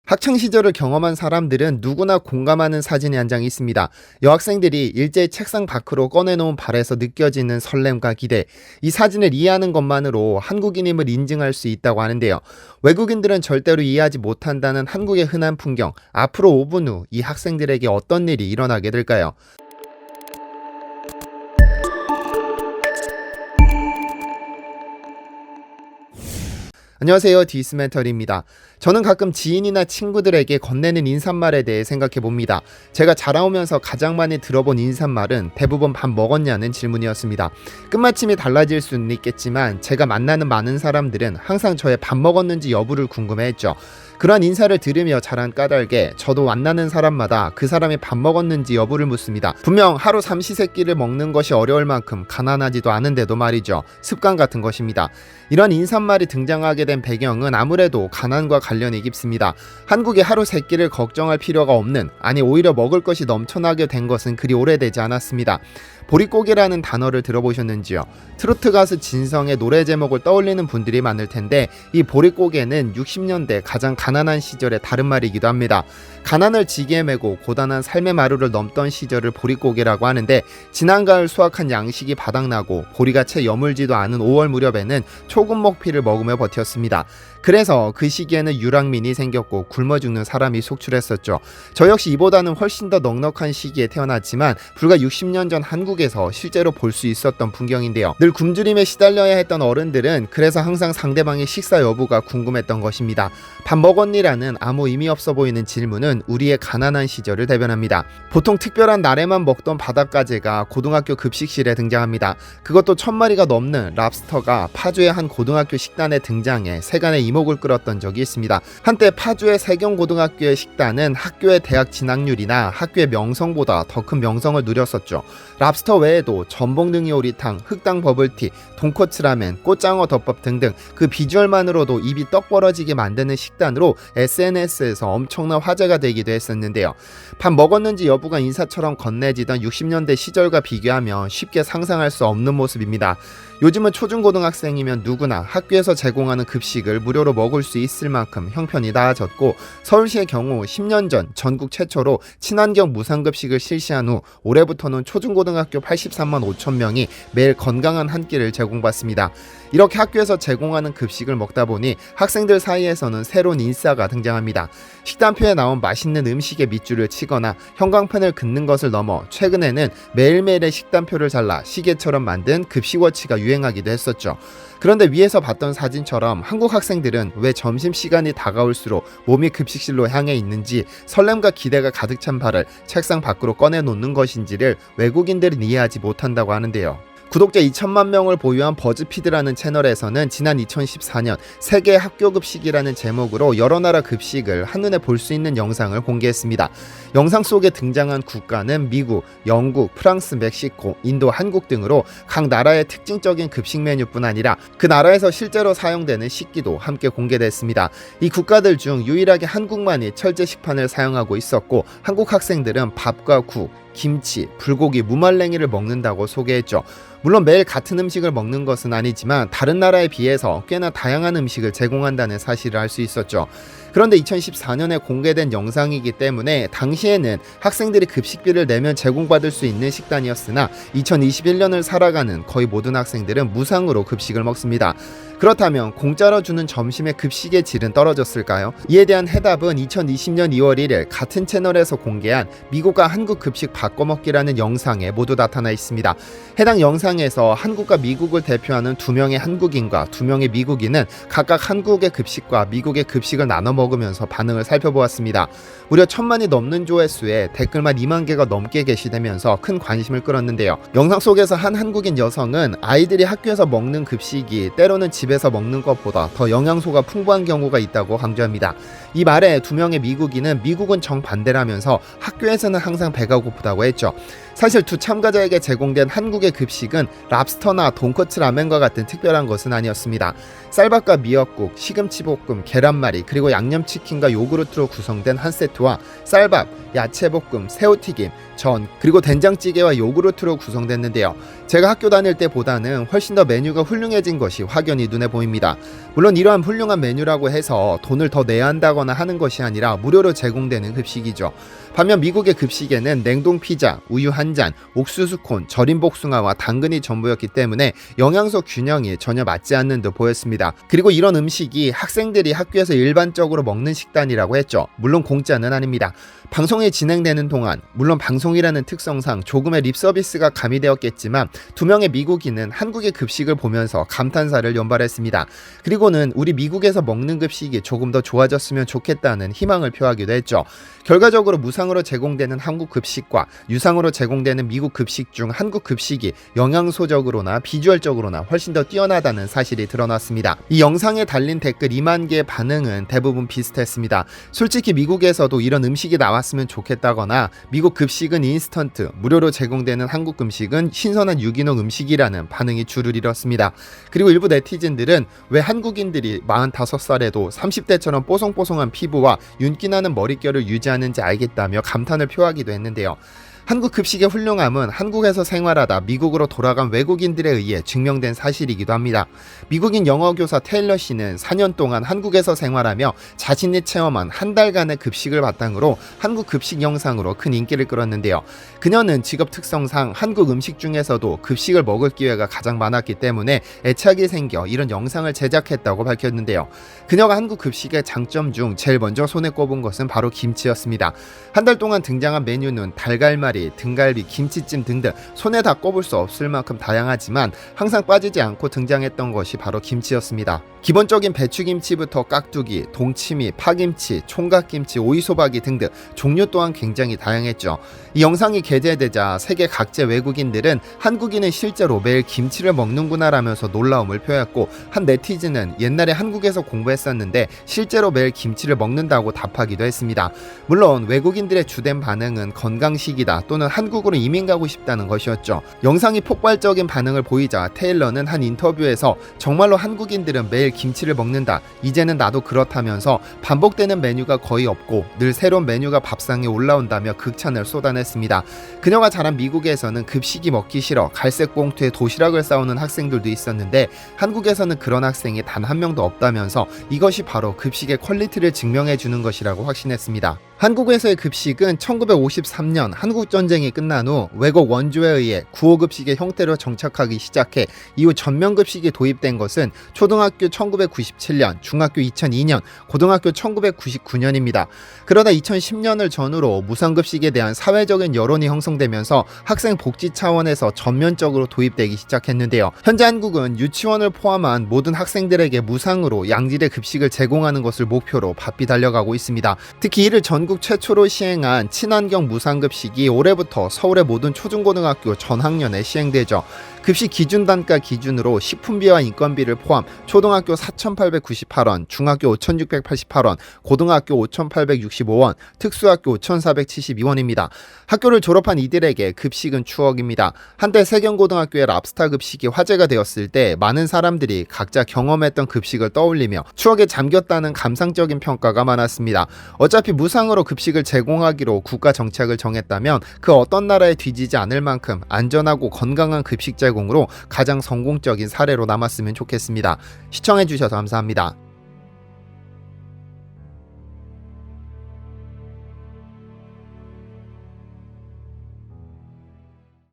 학창시절을 경험한 사람들은 누구나 공감하는 사진이 한 장 있습니다. 여학생들이 일제히 책상 밖으로 꺼내놓은 발에서 느껴지는 설렘과 기대. 이 사진을 이해하는 것만으로 한국인임을 인증할 수 있다고 하는데요. 외국인들은 절대로 이해하지 못한다는 한국의 흔한 풍경. 앞으로 5분 후 이 학생들에게 어떤 일이 일어나게 될까요? 안녕하세요. 디스멘털입니다. 저는 가끔 지인이나 친구들에게 건네는 인사말에 대해 생각해 봅니다. 제가 자라오면서 가장 많이 들어본 인사말은 대부분 밥 먹었냐는 질문이었습니다. 끝마침이 달라질 수는 있겠지만 제가 만나는 많은 사람들은 항상 저의 밥 먹었는지 여부를 궁금해했죠. 그러한 인사를 들으며 자란 까닭에 저도 만나는 사람마다 그 사람이 밥 먹었는지 여부를 묻습니다. 분명 하루 삼시세끼를 먹는 것이 어려울 만큼 가난하지도 않은데도 말이죠. 습관 같은 것입니다. 이런 인사말이 등장하게 된 배경은 아무래도 가난과 관련이 깊습니다. 한국이 하루 세끼를 걱정할 필요가 없는, 아니 오히려 먹을 것이 넘쳐나게 된 것은 그리 오래되지 않았습니다. 보릿고개라는 단어를 들어보셨는지요? 트로트 가수 진성의 노래 제목을 떠올리는 분들이 많을 텐데 이 보릿고개는 60년대 가장 가난한 시절의 다른 말이기도 합니다. 가난을 지게 메고 고단한 삶의 마루를 넘던 시절을 보릿고개라고 하는데 지난 가을 수확한 양식이 바닥나고 보리가 채 여물지도 않은 5월 무렵에는 초금 먹피를 먹으며 버텼습니다. 그래서 그 시기에는 유랑민이 생겼고 굶어 죽는 사람이 속출했었죠. 저 역시 이보다는 훨씬 더 넉넉한 시기에 태어났지만 불과 60년 전 한국에서 실제로 볼 수 있었던 풍경인데요. 늘 굶주림에 시달려야 했던 어른들은 그래서 항상 상대방의 식사 여부가 궁금했던 것입니다. 밥 먹었니라는 아무 의미 없어 보이는 질문은 우리의 가난한 시절을 대변합니다. 보통 특별한 날에만 먹던 바닷가재가 고등학교 급식실에 등장합니다. 그것도 1000마리가 넘는 랍스터가 파주의 한 고등학교 식단에 등장해 세간의 이목을 끌었던 적이 있습니다. 한때 파주의 세경고등학교의 식단은 학교의 대학 진학률이나 학교의 명성보다 더 큰 명성을 누렸었죠. 랍스터 외에도 전복 능이 오리탕, 흑당 버블티, 돈코츠 라멘, 꽃장어 덮밥 등등 그 비주얼만으로도 입이 떡 벌어지게 만드는 식단으로 SNS에서 엄청난 화제가 되기도 했었는데요. 밥 먹었는지 여부가 인사처럼 건네지던 60년대 시절과 비교하면 쉽게 상상할 수 없는 모습입니다. 요즘은 초중고등학생이면 누구나 학교에서 제공하는 급식을 무료로 먹을 수 있을 만큼 형편이 나아졌고 서울시의 경우 10년 전 전국 최초로 친환경 무상급식을 실시한 후 올해부터는 초중고등학교 83만 5천 명이 매일 건강한 한 끼를 제공받습니다. 이렇게 학교에서 제공하는 급식을 먹다 보니 학생들 사이에서는 새로운 인싸가 등장합니다. 식단표에 나온 맛있는 음식의 밑줄을 치거나 형광펜을 긋는 것을 넘어 최근에는 매일매일의 식단표를 잘라 시계처럼 만든 급식워치가 유행하기도 했었죠. 그런데 위에서 봤던 사진처럼 한국 학생들은 왜 점심시간이 다가올수록 몸이 급식실로 향해 있는지 설렘과 기대가 가득 찬 발을 책상 밖으로 꺼내놓는 것인지를 외국인들은 이해하지 못한다고 하는데요. 구독자 2천만 명을 보유한 버즈피드라는 채널에서는 지난 2014년 세계 학교 급식이라는 제목으로 여러 나라 급식을 한눈에 볼 수 있는 영상을 공개했습니다. 영상 속에 등장한 국가는 미국, 영국, 프랑스, 멕시코, 인도, 한국 등으로 각 나라의 특징적인 급식 메뉴뿐 아니라 그 나라에서 실제로 사용되는 식기도 함께 공개됐습니다. 이 국가들 중 유일하게 한국만이 철제 식판을 사용하고 있었고 한국 학생들은 밥과 국, 김치, 불고기, 무말랭이를 먹는다고 소개했죠. 물론 매일 같은 음식을 먹는 것은 아니지만 다른 나라에 비해서 꽤나 다양한 음식을 제공한다는 사실을 알 수 있었죠. 그런데 2014년에 공개된 영상이기 때문에 당시에는 학생들이 급식비를 내면 제공받을 수 있는 식단이었으나 2021년을 살아가는 거의 모든 학생들은 무상으로 급식을 먹습니다. 그렇다면 공짜로 주는 점심의 급식의 질은 떨어졌을까요? 이에 대한 해답은 2020년 2월 1일 같은 채널에서 공개한 미국과 한국 급식 바꿔먹기라는 영상에 모두 나타나 있습니다. 해당 영상에서 한국과 미국을 대표하는 2명의 한국인과 2명의 미국인은 각각 한국의 급식과 미국의 급식을 나눠 먹으면서 반응을 살펴보았습니다. 무려 1000만이 넘는 조회수에 댓글만 2만 개가 넘게 게시되면서 큰 관심을 끌었는데요. 영상 속에서 한 한국인 여성은 아이들이 학교에서 먹는 급식이 때로는 집에서 먹는 것보다 더 영양소가 풍부한 경우가 있다고 강조합니다. 이 말에 2명의 미국인은 미국은 정반대라면서 학교에서는 항상 배가 고프다고 했죠. 사실 두 참가자에게 제공된 한국의 급식은 랍스터나 돈코츠 라멘과 같은 특별한 것은 아니었습니다. 쌀밥과 미역국, 시금치볶음, 계란말이, 그리고 양념치킨과 요구르트로 구성된 한 세트와 쌀밥, 야채볶음, 새우튀김, 전, 그리고 된장찌개와 요구르트로 구성됐는데요. 제가 학교 다닐 때보다는 훨씬 더 메뉴가 훌륭해진 것이 확연히 눈에 보입니다. 물론 이러한 훌륭한 메뉴라고 해서 돈을 더 내야 한다고 지급하거나 하는 것이 아니라 무료로 제공되는 급식이죠. 반면 미국의 급식에는 냉동 피자, 우유 한 잔, 옥수수 콘, 절인 복숭아와 당근이 전부였기 때문에 영양소 균형이 전혀 맞지 않는 듯 보였습니다. 그리고 이런 음식이 학생들이 학교에서 일반적으로 먹는 식단이라고 했죠. 물론 공짜는 아닙니다. 방송이 진행되는 동안 물론 방송이라는 특성상 조금의 립서비스가 가미되었겠지만 두 명의 미국인은 한국의 급식을 보면서 감탄사를 연발했습니다. 그리고는 우리 미국에서 먹는 급식이 조금 더 좋아졌으면 좋겠다는 희망을 표하기도 했죠. 결과적으로 무상으로 제공되는 한국 급식과 유상으로 제공되는 미국 급식 중 한국 급식이 영양소적으로나 비주얼적으로나 훨씬 더 뛰어나다는 사실이 드러났습니다. 이 영상에 달린 댓글 2만 개의 반응은 대부분 비슷했습니다. 솔직히 미국에서도 이런 음식이 나왔으면 좋겠다거나 미국 급식은 인스턴트, 무료로 제공되는 한국 음식은 신선한 유기농 음식이라는 반응이 줄을 이뤘습니다. 그리고 일부 네티즌들은 왜 한국인들이 45살에도 30대처럼 뽀송뽀송한 피부와 윤기나는 머릿결을 유지하는지 알겠다며 감탄을 표하기도 했는데요. 한국 급식의 훌륭함은 한국에서 생활하다 미국으로 돌아간 외국인들에 의해 증명된 사실이기도 합니다. 미국인 영어교사 테일러 씨는 4년 동안 한국에서 생활하며 자신이 체험한 한 달간의 급식을 바탕으로 한국 급식 영상으로 큰 인기를 끌었는데요. 그녀는 직업 특성상 한국 음식 중에서도 급식을 먹을 기회가 가장 많았기 때문에 애착이 생겨 이런 영상을 제작했다고 밝혔는데요. 그녀가 한국 급식의 장점 중 제일 먼저 손에 꼽은 것은 바로 김치였습니다. 한 달 동안 등장한 메뉴는 달걀말이, 등갈비, 김치찜 등등 손에 다 꼽을 수 없을 만큼 다양하지만 항상 빠지지 않고 등장했던 것이 바로 김치였습니다. 기본적인 배추김치부터 깍두기, 동치미, 파김치, 총각김치, 오이소박이 등등 종류 또한 굉장히 다양했죠. 이 영상이 게재되자 세계 각지 외국인들은 한국인은 실제로 매일 김치를 먹는구나 라면서 놀라움을 표했고, 한 네티즌은 옛날에 한국에서 공부했었는데 실제로 매일 김치를 먹는다고 답하기도 했습니다. 물론 외국인들의 주된 반응은 건강식이다 또는 한국으로 이민 가고 싶다는 것이었죠. 영상이 폭발적인 반응을 보이자 테일러는 한 인터뷰에서 정말로 한국인들은 매일 김치를 먹는다, 이제는 나도 그렇다면서 반복되는 메뉴가 거의 없고 늘 새로운 메뉴가 밥상에 올라온다며 극찬을 쏟아냈습니다. 그녀가 자란 미국에서는 급식이 먹기 싫어 갈색 봉투에 도시락을 싸오는 학생들도 있었는데 한국에서는 그런 학생이 단 한 명도 없다면서 이것이 바로 급식의 퀄리티를 증명해 주는 것이라고 확신했습니다. 한국에서의 급식은 1953년 한국전쟁이 끝난 후 외국 원조에 의해 구호급식의 형태로 정착하기 시작해 이후 전면급식이 도입된 것은 초등학교 1997년, 중학교 2002년, 고등학교 1999년입니다. 그러다 2010년을 전후로 무상급식에 대한 사회적인 여론이 형성되면서 학생 복지 차원에서 전면적으로 도입되기 시작했는데요. 현재 한국은 유치원을 포함한 모든 학생들에게 무상으로 양질의 급식을 제공하는 것을 목표로 바삐 달려가고 있습니다. 특히 이를 전국 최초로 시행한 친환경 무상급식이 올해부터 서울의 모든 초중고등학교 전 학년에 시행되죠. 급식 기준 단가 기준으로 식품비와 인건비를 포함 초등학교 4,898원, 중학교 5,688원, 고등학교 5,865원, 특수학교 5,472원입니다. 학교를 졸업한 이들에게 급식은 추억입니다. 한때 세경고등학교의 랍스타 급식이 화제가 되었을 때 많은 사람들이 각자 경험했던 급식을 떠올리며 추억에 잠겼다는 감상적인 평가가 많았습니다. 어차피 무상으로 급식을 제공하기로 국가 정책을 정했다면 그 어떤 나라에 뒤지지 않을 만큼 안전하고 건강한 급식 제공으로 가장 성공적인 사례로 남았으면 좋겠습니다. 시청해주셔서 감사합니다.